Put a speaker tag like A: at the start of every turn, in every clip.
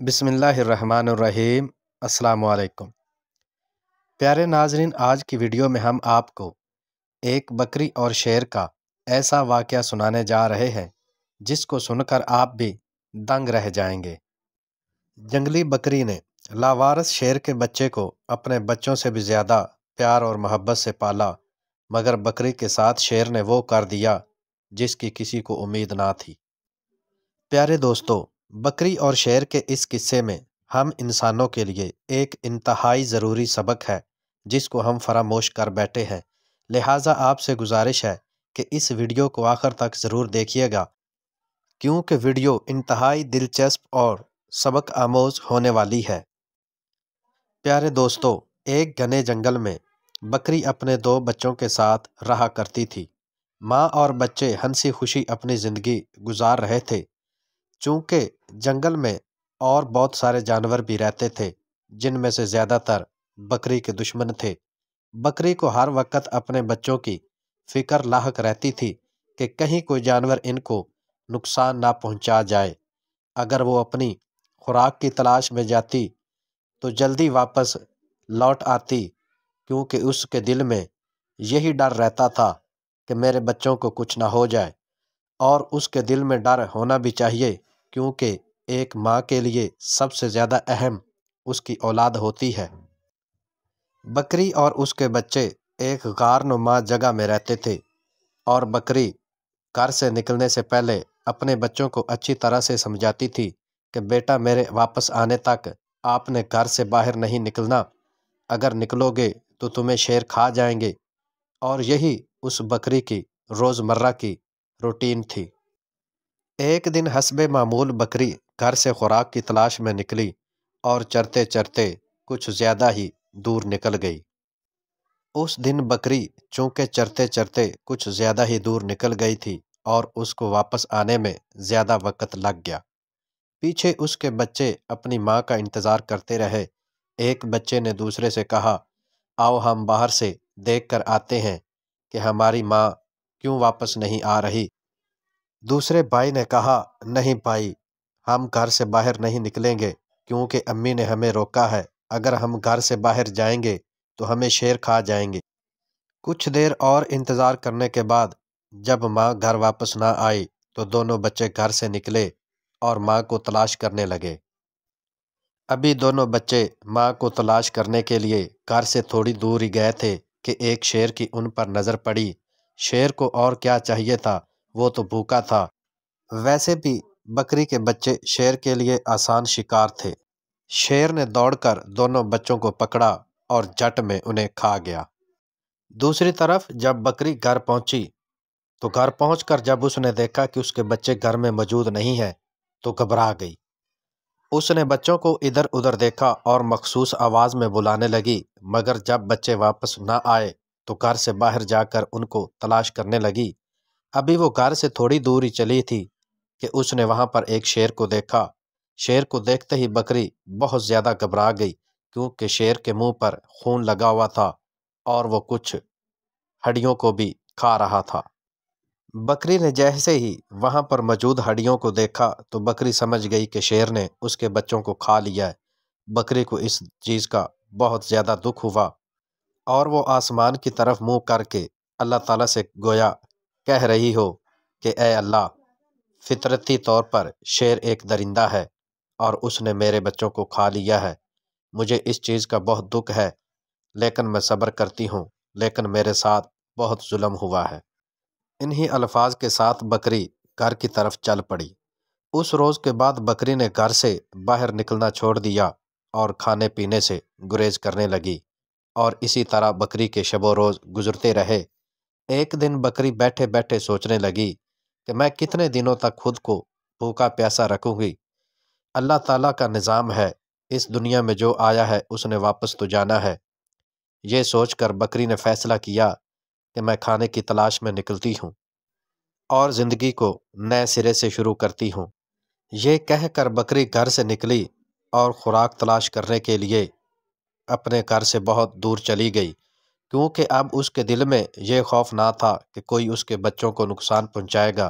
A: بسم اللہ الرحمن الرحیم۔ السلام علیکم پیارے ناظرین، آج کی ویڈیو میں ہم آپ کو ایک بکری اور شیر کا ایسا واقعہ سنانے جا رہے ہیں جس کو سن کر آپ بھی دنگ رہ جائیں گے۔ جنگلی بکری نے لاوارث شیر کے بچے کو اپنے بچوں سے بھی زیادہ پیار اور محبت سے پالا، مگر بکری کے ساتھ شیر نے وہ کر دیا جس کی کسی کو امید نہ تھی۔ پیارے دوستو، بکری اور شیر کے اس قصے میں ہم انسانوں کے لیے ایک انتہائی ضروری سبق ہے جس کو ہم فراموش کر بیٹھے ہیں، لہٰذا آپ سے گزارش ہے کہ اس ویڈیو کو آخر تک ضرور دیکھیے گا، کیونکہ ویڈیو انتہائی دلچسپ اور سبق آموز ہونے والی ہے۔ پیارے دوستو، ایک گھنے جنگل میں بکری اپنے 2 بچوں کے ساتھ رہا کرتی تھی۔ ماں اور بچے ہنسی خوشی اپنی زندگی گزار رہے تھے۔ چونکہ جنگل میں اور بہت سارے جانور بھی رہتے تھے جن میں سے زیادہ تر بکری کے دشمن تھے۔ بکری کو ہر وقت اپنے بچوں کی فکر لاحق رہتی تھی کہ کہیں کوئی جانور ان کو نقصان نہ پہنچا جائے۔ اگر وہ اپنی خوراک کی تلاش میں جاتی تو جلدی واپس لوٹ آتی، کیونکہ اس کے دل میں یہی ڈر رہتا تھا کہ میرے بچوں کو کچھ نہ ہو جائے، اور اس کے دل میں ڈر ہونا بھی چاہیے، کیونکہ ایک ماں کے لیے سب سے زیادہ اہم اس کی اولاد ہوتی ہے۔ بکری اور اس کے بچے ایک غار نما جگہ میں رہتے تھے، اور بکری گھر سے نکلنے سے پہلے اپنے بچوں کو اچھی طرح سے سمجھاتی تھی کہ بیٹا، میرے واپس آنے تک آپ نے گھر سے باہر نہیں نکلنا، اگر نکلو گے تو تمہیں شیر کھا جائیں گے۔ اور یہی اس بکری کی روزمرہ کی روٹین تھی۔ ایک دن حسب معمول بکری گھر سے خوراک کی تلاش میں نکلی اور چرتے چرتے کچھ زیادہ ہی دور نکل گئی۔ اس دن بکری چونکہ چرتے چرتے کچھ زیادہ ہی دور نکل گئی تھی اور اس کو واپس آنے میں زیادہ وقت لگ گیا۔ پیچھے اس کے بچے اپنی ماں کا انتظار کرتے رہے۔ ایک بچے نے دوسرے سے کہا، آؤ ہم باہر سے دیکھ کر آتے ہیں کہ ہماری ماں کیوں واپس نہیں آ رہی۔ دوسرے بھائی نے کہا، نہیں بھائی، ہم گھر سے باہر نہیں نکلیں گے، کیونکہ امی نے ہمیں روکا ہے، اگر ہم گھر سے باہر جائیں گے تو ہمیں شیر کھا جائیں گے۔ کچھ دیر اور انتظار کرنے کے بعد جب ماں گھر واپس نہ آئی تو دونوں بچے گھر سے نکلے اور ماں کو تلاش کرنے لگے۔ ابھی دونوں بچے ماں کو تلاش کرنے کے لیے گھر سے تھوڑی دور ہی گئے تھے کہ ایک شیر کی ان پر نظر پڑی۔ شیر کو اور کیا چاہیے تھا، وہ تو بھوکا تھا۔ ویسے بھی بکری کے بچے شیر کے لیے آسان شکار تھے۔ شیر نے دوڑ کر دونوں بچوں کو پکڑا اور جھٹ میں انہیں کھا گیا۔ دوسری طرف جب بکری گھر پہنچی تو گھر پہنچ کر جب اس نے دیکھا کہ اس کے بچے گھر میں موجود نہیں ہیں تو گھبرا گئی۔ اس نے بچوں کو ادھر ادھر دیکھا اور مخصوص آواز میں بلانے لگی، مگر جب بچے واپس نہ آئے تو گھر سے باہر جا کر ان کو تلاش کرنے لگی۔ ابھی وہ گھر سے تھوڑی دور ہی چلی تھی کہ اس نے وہاں پر ایک شیر کو دیکھا۔ شیر کو دیکھتے ہی بکری بہت زیادہ گھبرا گئی، کیونکہ شیر کے منہ پر خون لگا ہوا تھا اور وہ کچھ ہڈیوں کو بھی کھا رہا تھا۔ بکری نے جیسے ہی وہاں پر موجود ہڈیوں کو دیکھا تو بکری سمجھ گئی کہ شیر نے اس کے بچوں کو کھا لیا ہے۔ بکری کو اس چیز کا بہت زیادہ دکھ ہوا اور وہ آسمان کی طرف منہ کر کے اللہ تعالیٰ سے گویا کہہ رہی ہو کہ اے اللہ، فطرتی طور پر شیر ایک درندہ ہے اور اس نے میرے بچوں کو کھا لیا ہے۔ مجھے اس چیز کا بہت دکھ ہے، لیکن میں صبر کرتی ہوں، لیکن میرے ساتھ بہت ظلم ہوا ہے۔ انہی الفاظ کے ساتھ بکری گھر کی طرف چل پڑی۔ اس روز کے بعد بکری نے گھر سے باہر نکلنا چھوڑ دیا اور کھانے پینے سے گریز کرنے لگی، اور اسی طرح بکری کے شب و روز گزرتے رہے۔ ایک دن بکری بیٹھے بیٹھے سوچنے لگی کہ میں کتنے دنوں تک خود کو بھوکا پیاسا رکھوں گی۔ اللہ تعالیٰ کا نظام ہے، اس دنیا میں جو آیا ہے اس نے واپس تو جانا ہے۔ یہ سوچ کر بکری نے فیصلہ کیا کہ میں کھانے کی تلاش میں نکلتی ہوں اور زندگی کو نئے سرے سے شروع کرتی ہوں۔ یہ کہہ کر بکری گھر سے نکلی اور خوراک تلاش کرنے کے لیے اپنے گھر سے بہت دور چلی گئی، کیونکہ اب اس کے دل میں یہ خوف نہ تھا کہ کوئی اس کے بچوں کو نقصان پہنچائے گا،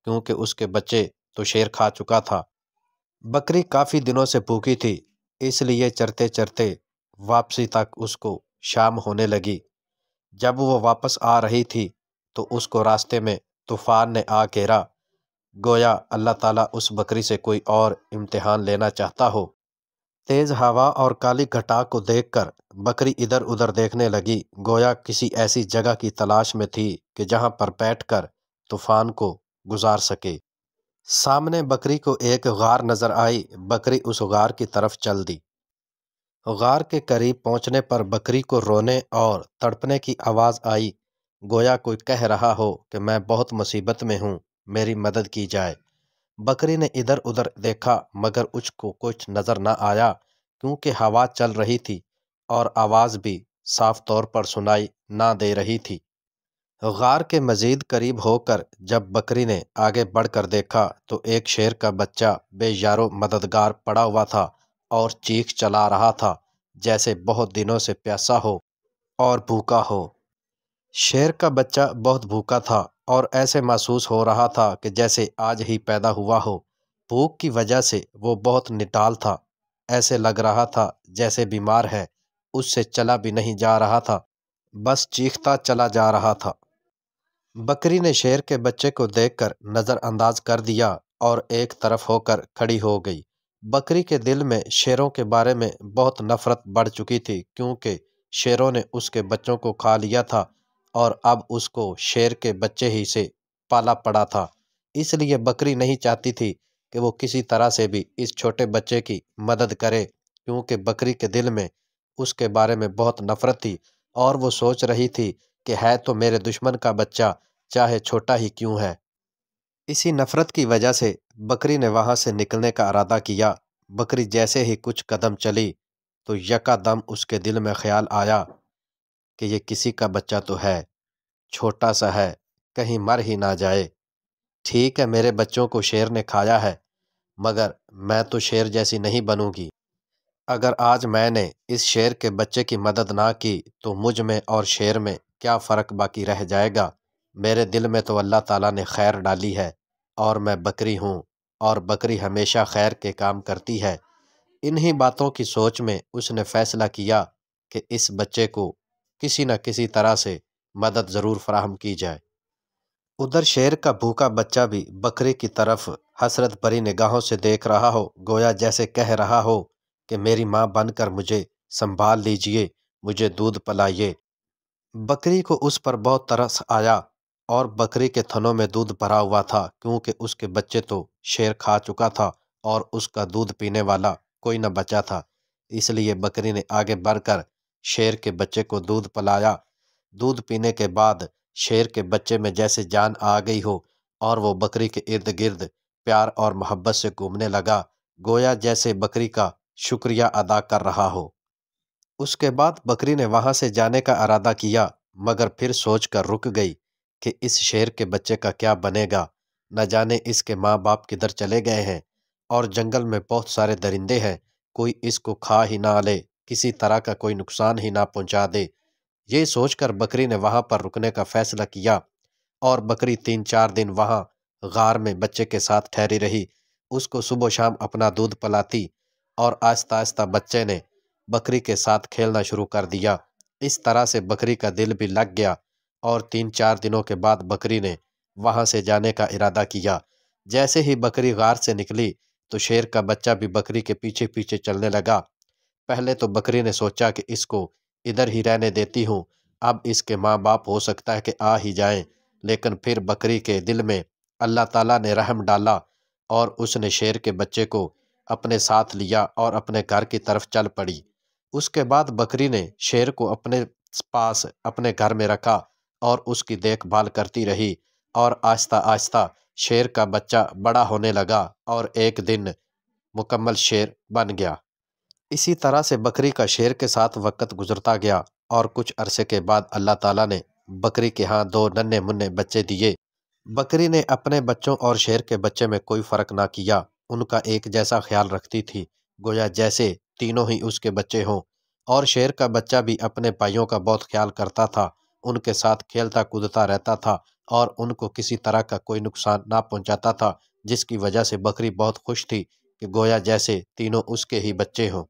A: کیونکہ اس کے بچے تو شیر کھا چکا تھا۔ بکری کافی دنوں سے بھوکی تھی، اس لیے چرتے چرتے واپسی تک اس کو شام ہونے لگی۔ جب وہ واپس آ رہی تھی تو اس کو راستے میں طوفان نے آ گھیرا، گویا اللہ تعالیٰ اس بکری سے کوئی اور امتحان لینا چاہتا ہو۔ تیز ہوا اور کالی گھٹا کو دیکھ کر بکری ادھر ادھر دیکھنے لگی، گویا کسی ایسی جگہ کی تلاش میں تھی کہ جہاں پر بیٹھ کر طوفان کو گزار سکے۔ سامنے بکری کو ایک غار نظر آئی، بکری اس غار کی طرف چل دی۔ غار کے قریب پہنچنے پر بکری کو رونے اور تڑپنے کی آواز آئی، گویا کوئی کہہ رہا ہو کہ میں بہت مصیبت میں ہوں، میری مدد کی جائے۔ بکری نے ادھر ادھر دیکھا مگر اس کو کچھ نظر نہ آیا، کیونکہ ہوا چل رہی تھی اور آواز بھی صاف طور پر سنائی نہ دے رہی تھی۔ غار کے مزید قریب ہو کر جب بکری نے آگے بڑھ کر دیکھا تو ایک شیر کا بچہ بے یار و مددگار پڑا ہوا تھا اور چیخ چلا رہا تھا جیسے بہت دنوں سے پیاسا ہو اور بھوکا ہو۔ شیر کا بچہ بہت بھوکا تھا اور ایسے محسوس ہو رہا تھا کہ جیسے آج ہی پیدا ہوا ہو۔ بھوک کی وجہ سے وہ بہت نڈال تھا، ایسے لگ رہا تھا جیسے بیمار ہے، اس سے چلا بھی نہیں جا رہا تھا، بس چیختا چلا جا رہا تھا۔ بکری نے شیر کے بچے کو دیکھ کر نظر انداز کر دیا اور ایک طرف ہو کر کھڑی ہو گئی۔ بکری کے دل میں شیروں کے بارے میں بہت نفرت بڑھ چکی تھی، کیونکہ شیروں نے اس کے بچوں کو کھا لیا تھا اور اب اس کو شیر کے بچے ہی سے پالا پڑا تھا۔ اس لیے بکری نہیں چاہتی تھی کہ وہ کسی طرح سے بھی اس چھوٹے بچے کی مدد کرے، کیونکہ بکری کے دل میں اس کے بارے میں بہت نفرت تھی اور وہ سوچ رہی تھی کہ ہے تو میرے دشمن کا بچہ، چاہے چھوٹا ہی کیوں ہے۔ اسی نفرت کی وجہ سے بکری نے وہاں سے نکلنے کا ارادہ کیا۔ بکری جیسے ہی کچھ قدم چلی تو یکا دم اس کے دل میں خیال آیا کہ یہ کسی کا بچہ تو ہے، چھوٹا سا ہے، کہیں مر ہی نہ جائے۔ ٹھیک ہے، میرے بچوں کو شیر نے کھایا ہے، مگر میں تو شیر جیسی نہیں بنوں گی۔ اگر آج میں نے اس شیر کے بچے کی مدد نہ کی تو مجھ میں اور شیر میں کیا فرق باقی رہ جائے گا؟ میرے دل میں تو اللہ تعالیٰ نے خیر ڈالی ہے اور میں بکری ہوں، اور بکری ہمیشہ خیر کے کام کرتی ہے۔ انہی باتوں کی سوچ میں اس نے فیصلہ کیا کہ اس بچے کو کسی نہ کسی طرح سے مدد ضرور فراہم کی جائے۔ ادھر شیر کا بھوکا بچہ بھی بکری کی طرف حسرت بھری نگاہوں سے دیکھ رہا ہو، گویا جیسے کہہ رہا ہو کہ میری ماں بن کر مجھے سنبھال لیجئے، مجھے دودھ پلائیے۔ بکری کو اس پر بہت ترس آیا اور بکری کے تھنوں میں دودھ بھرا ہوا تھا، کیونکہ اس کے بچے تو شیر کھا چکا تھا اور اس کا دودھ پینے والا کوئی نہ بچا تھا۔ اس لیے بکری نے آگے بڑھ کر شیر کے بچے کو دودھ پلایا۔ دودھ پینے کے بعد شیر کے بچے میں جیسے جان آ گئی ہو اور وہ بکری کے ارد گرد پیار اور محبت سے گھومنے لگا، گویا جیسے بکری کا شکریہ ادا کر رہا ہو۔ اس کے بعد بکری نے وہاں سے جانے کا ارادہ کیا، مگر پھر سوچ کر رک گئی کہ اس شیر کے بچے کا کیا بنے گا، نہ جانے اس کے ماں باپ کدھر چلے گئے ہیں، اور جنگل میں بہت سارے درندے ہیں، کوئی اس کو کھا ہی نہ لے، کسی طرح کا کوئی نقصان ہی نہ پہنچا دے۔ یہ سوچ کر بکری نے وہاں پر رکنے کا فیصلہ کیا اور بکری 3-4 دن وہاں غار میں بچے کے ساتھ ٹھہری رہی۔ اس کو صبح و شام اپنا دودھ پلاتی اور آہستہ آہستہ بچے نے بکری کے ساتھ کھیلنا شروع کر دیا۔ اس طرح سے بکری کا دل بھی لگ گیا اور 3-4 دنوں کے بعد بکری نے وہاں سے جانے کا ارادہ کیا۔ جیسے ہی بکری غار سے نکلی تو شیر کا بچہ بھی بکری کے پیچھے پیچھے چلنے لگا۔ پہلے تو بکری نے سوچا کہ اس کو ادھر ہی رہنے دیتی ہوں، اب اس کے ماں باپ ہو سکتا ہے کہ آ ہی جائیں، لیکن پھر بکری کے دل میں اللہ تعالیٰ نے رحم ڈالا اور اس نے شیر کے بچے کو اپنے ساتھ لیا اور اپنے گھر کی طرف چل پڑی۔ اس کے بعد بکری نے شیر کو اپنے پاس اپنے گھر میں رکھا اور اس کی دیکھ بھال کرتی رہی، اور آہستہ آہستہ شیر کا بچہ بڑا ہونے لگا اور ایک دن مکمل شیر بن گیا۔ اسی طرح سے بکری کا شیر کے ساتھ وقت گزرتا گیا اور کچھ عرصے کے بعد اللہ تعالیٰ نے بکری کے ہاں 2 ننھے منھے بچے دیے۔ بکری نے اپنے بچوں اور شیر کے بچے میں کوئی فرق نہ کیا، ان کا ایک جیسا خیال رکھتی تھی، گویا جیسے تینوں ہی اس کے بچے ہوں۔ اور شیر کا بچہ بھی اپنے بھائیوں کا بہت خیال کرتا تھا، ان کے ساتھ کھیلتا کودتا رہتا تھا اور ان کو کسی طرح کا کوئی نقصان نہ پہنچاتا تھا، جس کی وجہ سے بکری بہت خوش تھی کہ گویا جیسے تینوں اس کے ہی بچے ہوں۔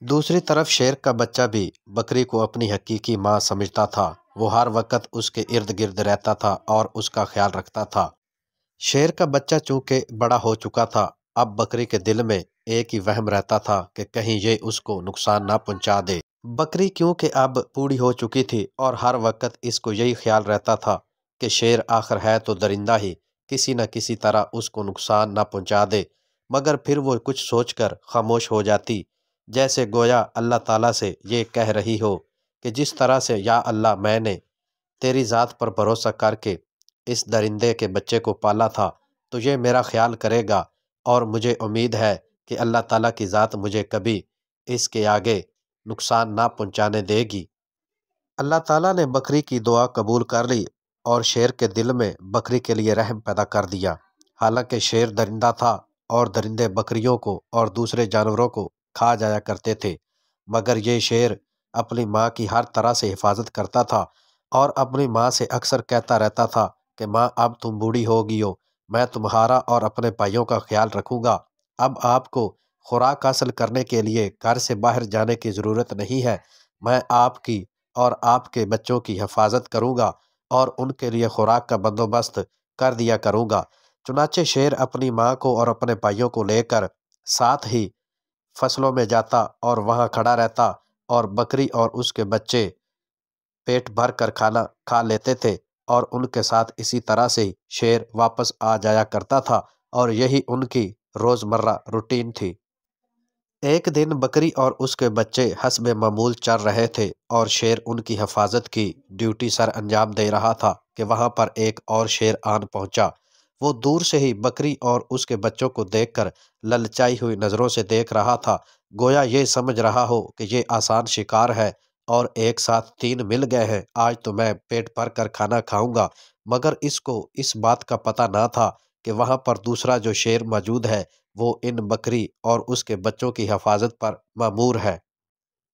A: دوسری طرف شیر کا بچہ بھی بکری کو اپنی حقیقی ماں سمجھتا تھا۔ وہ ہر وقت اس کے ارد گرد رہتا تھا اور اس کا خیال رکھتا تھا۔ شیر کا بچہ چونکہ بڑا ہو چکا تھا، اب بکری کے دل میں ایک ہی وہم رہتا تھا کہ کہیں یہ اس کو نقصان نہ پہنچا دے۔ بکری کیونکہ اب بوڑھی ہو چکی تھی اور ہر وقت اس کو یہی خیال رہتا تھا کہ شیر آخر ہے تو درندہ ہی، کسی نہ کسی طرح اس کو نقصان نہ پہنچا دے، مگر پھر وہ کچھ سوچ کر خاموش ہو جاتی، جیسے گویا اللہ تعالیٰ سے یہ کہہ رہی ہو کہ جس طرح سے یا اللہ میں نے تیری ذات پر بھروسہ کر کے اس درندے کے بچے کو پالا تھا تو یہ میرا خیال کرے گا، اور مجھے امید ہے کہ اللہ تعالیٰ کی ذات مجھے کبھی اس کے آگے نقصان نہ پہنچانے دے گی۔ اللہ تعالیٰ نے بکری کی دعا قبول کر لی اور شیر کے دل میں بکری کے لیے رحم پیدا کر دیا۔ حالانکہ شیر درندہ تھا اور درندے بکریوں کو اور دوسرے جانوروں کو کھا جایا کرتے تھے، مگر یہ شیر اپنی ماں کی ہر طرح سے حفاظت کرتا تھا اور اپنی ماں سے اکثر کہتا رہتا تھا کہ ماں اب تم بوڑھی ہو گئی ہو، میں تمہارا اور اپنے بھائیوں کا خیال رکھوں گا، اب آپ کو خوراک حاصل کرنے کے لیے گھر سے باہر جانے کی ضرورت نہیں ہے، میں آپ کی اور آپ کے بچوں کی حفاظت کروں گا اور ان کے لیے خوراک کا بندوبست کر دیا کروں گا۔ چنانچہ شیر اپنی ماں کو اور اپنے بھائیوں کو لے کر ساتھ ہی فصلوں میں جاتا اور وہاں کھڑا رہتا، اور بکری اور اس کے بچے پیٹ بھر کر کھانا کھا لیتے تھے، اور ان کے ساتھ اسی طرح سے شیر واپس آ جایا کرتا تھا، اور یہی ان کی روزمرہ روٹین تھی۔ ایک دن بکری اور اس کے بچے حسب معمول چر رہے تھے اور شیر ان کی حفاظت کی ڈیوٹی سر انجام دے رہا تھا کہ وہاں پر ایک اور شیر آن پہنچا۔ وہ دور سے ہی بکری اور اس کے بچوں کو دیکھ کر للچائی ہوئی نظروں سے دیکھ رہا تھا، گویا یہ سمجھ رہا ہو کہ یہ آسان شکار ہے اور ایک ساتھ تین مل گئے ہیں، آج تو میں پیٹ بھر کر کھانا کھاؤں گا۔ مگر اس کو اس بات کا پتہ نہ تھا کہ وہاں پر دوسرا جو شیر موجود ہے وہ ان بکری اور اس کے بچوں کی حفاظت پر مامور ہے۔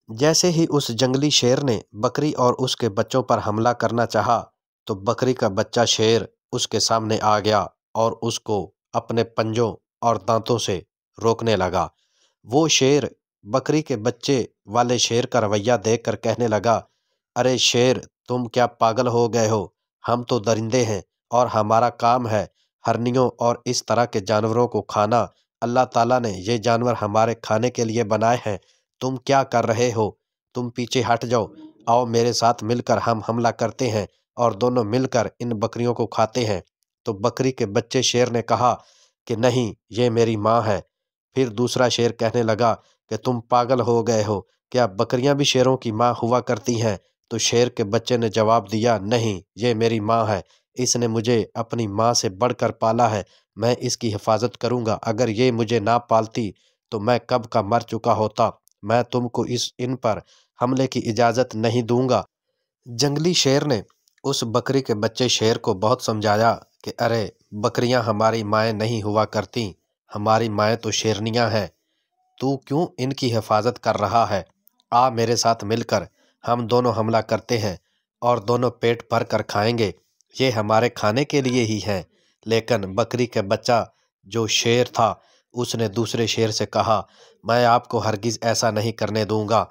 A: جیسے ہی اس جنگلی شیر نے بکری اور اس کے بچوں پر حملہ کرنا چاہا تو بکری کا بچہ شیر اس کے سامنے آ گیا اور اس کو اپنے پنجوں اور دانتوں سے روکنے لگا۔ وہ شیر بکری کے بچے والے شیر کا رویہ دیکھ کر کہنے لگا، ارے شیر، تم کیا پاگل ہو گئے ہو؟ ہم تو درندے ہیں اور ہمارا کام ہے ہرنیوں اور اس طرح کے جانوروں کو کھانا۔ اللہ تعالیٰ نے یہ جانور ہمارے کھانے کے لیے بنائے ہیں، تم کیا کر رہے ہو؟ تم پیچھے ہٹ جاؤ، آؤ میرے ساتھ مل کر ہم حملہ کرتے ہیں اور دونوں مل کر ان بکریوں کو کھاتے ہیں۔ تو بکری کے بچے شیر نے کہا کہ نہیں، یہ میری ماں ہے۔ پھر دوسرا شیر کہنے لگا کہ تم پاگل ہو گئے ہو، کیا بکریاں بھی شیروں کی ماں ہوا کرتی ہیں؟ تو شیر کے بچے نے جواب دیا، نہیں، یہ میری ماں ہے، اس نے مجھے اپنی ماں سے بڑھ کر پالا ہے، میں اس کی حفاظت کروں گا، اگر یہ مجھے نہ پالتی تو میں کب کا مر چکا ہوتا، میں تم کو ان پر حملے کی اجازت نہیں دوں گا۔ جنگلی شیر نے اس بکری کے بچے شیر کو بہت سمجھایا کہ ارے بکریاں ہماری مائیں نہیں ہوا کرتی، ہماری مائیں تو شیرنیاں ہیں، تو کیوں ان کی حفاظت کر رہا ہے؟ آ میرے ساتھ مل کر ہم دونوں حملہ کرتے ہیں اور دونوں پیٹ بھر کر کھائیں گے، یہ ہمارے کھانے کے لیے ہی ہیں۔ لیکن بکری کے بچہ جو شیر تھا اس نے دوسرے شیر سے کہا، میں آپ کو ہرگز ایسا نہیں کرنے دوں گا،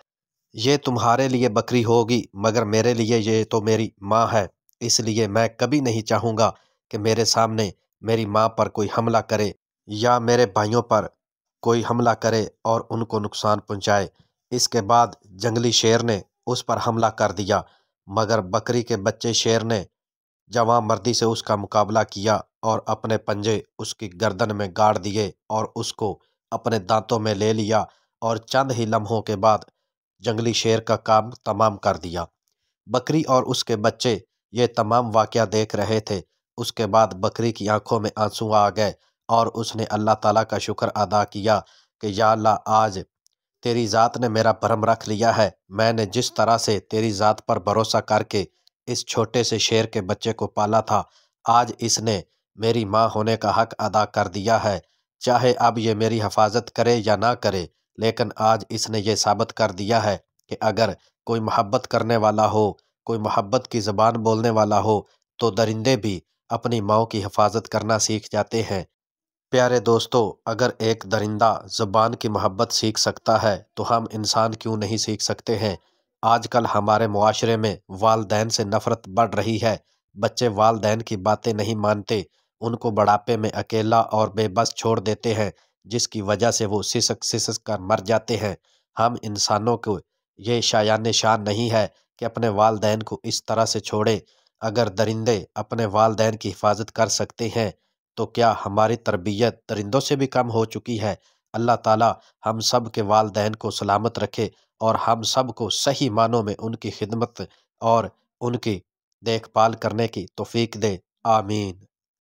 A: یہ تمہارے لیے بکری ہوگی مگر میرے لیے یہ تو میری ماں ہے، اس لیے میں کبھی نہیں چاہوں گا کہ میرے سامنے میری ماں پر کوئی حملہ کرے یا میرے بھائیوں پر کوئی حملہ کرے اور ان کو نقصان پہنچائے۔ اس کے بعد جنگلی شیر نے اس پر حملہ کر دیا، مگر بکری کے بچے شیر نے جواں مردی سے اس کا مقابلہ کیا اور اپنے پنجے اس کی گردن میں گاڑ دیے اور اس کو اپنے دانتوں میں لے لیا، اور چند ہی لمحوں کے بعد جنگلی شیر کا کام تمام کر دیا۔ بکری اور اس کے بچے یہ تمام واقعہ دیکھ رہے تھے۔ اس کے بعد بکری کی آنکھوں میں آنسو آ گئے اور اس نے اللہ تعالیٰ کا شکر ادا کیا کہ یا اللہ، آج تیری ذات نے میرا بھرم رکھ لیا ہے، میں نے جس طرح سے تیری ذات پر بھروسہ کر کے اس چھوٹے سے شیر کے بچے کو پالا تھا، آج اس نے میری ماں ہونے کا حق ادا کر دیا ہے، چاہے اب یہ میری حفاظت کرے یا نہ کرے، لیکن آج اس نے یہ ثابت کر دیا ہے کہ اگر کوئی محبت کرنے والا ہو، کوئی محبت کی زبان بولنے والا ہو، تو درندے بھی اپنی ماں کی حفاظت کرنا سیکھ جاتے ہیں۔ پیارے دوستو، اگر ایک درندہ زبان کی محبت سیکھ سکتا ہے تو ہم انسان کیوں نہیں سیکھ سکتے ہیں؟ آج کل ہمارے معاشرے میں والدین سے نفرت بڑھ رہی ہے۔ بچے والدین کی باتیں نہیں مانتے، ان کو بڑھاپے میں اکیلا اور بے بس چھوڑ دیتے ہیں، جس کی وجہ سے وہ سسک سسک کر مر جاتے ہیں۔ ہم انسانوں کو یہ شایان شان نہیں ہے کہ اپنے والدین کو اس طرح سے چھوڑیں۔ اگر درندے اپنے والدین کی حفاظت کر سکتے ہیں تو کیا ہماری تربیت درندوں سے بھی کم ہو چکی ہے؟ اللہ تعالیٰ ہم سب کے والدین کو سلامت رکھے اور ہم سب کو صحیح معنوں میں ان کی خدمت اور ان کی دیکھ بھال کرنے کی توفیق دے۔ آمین۔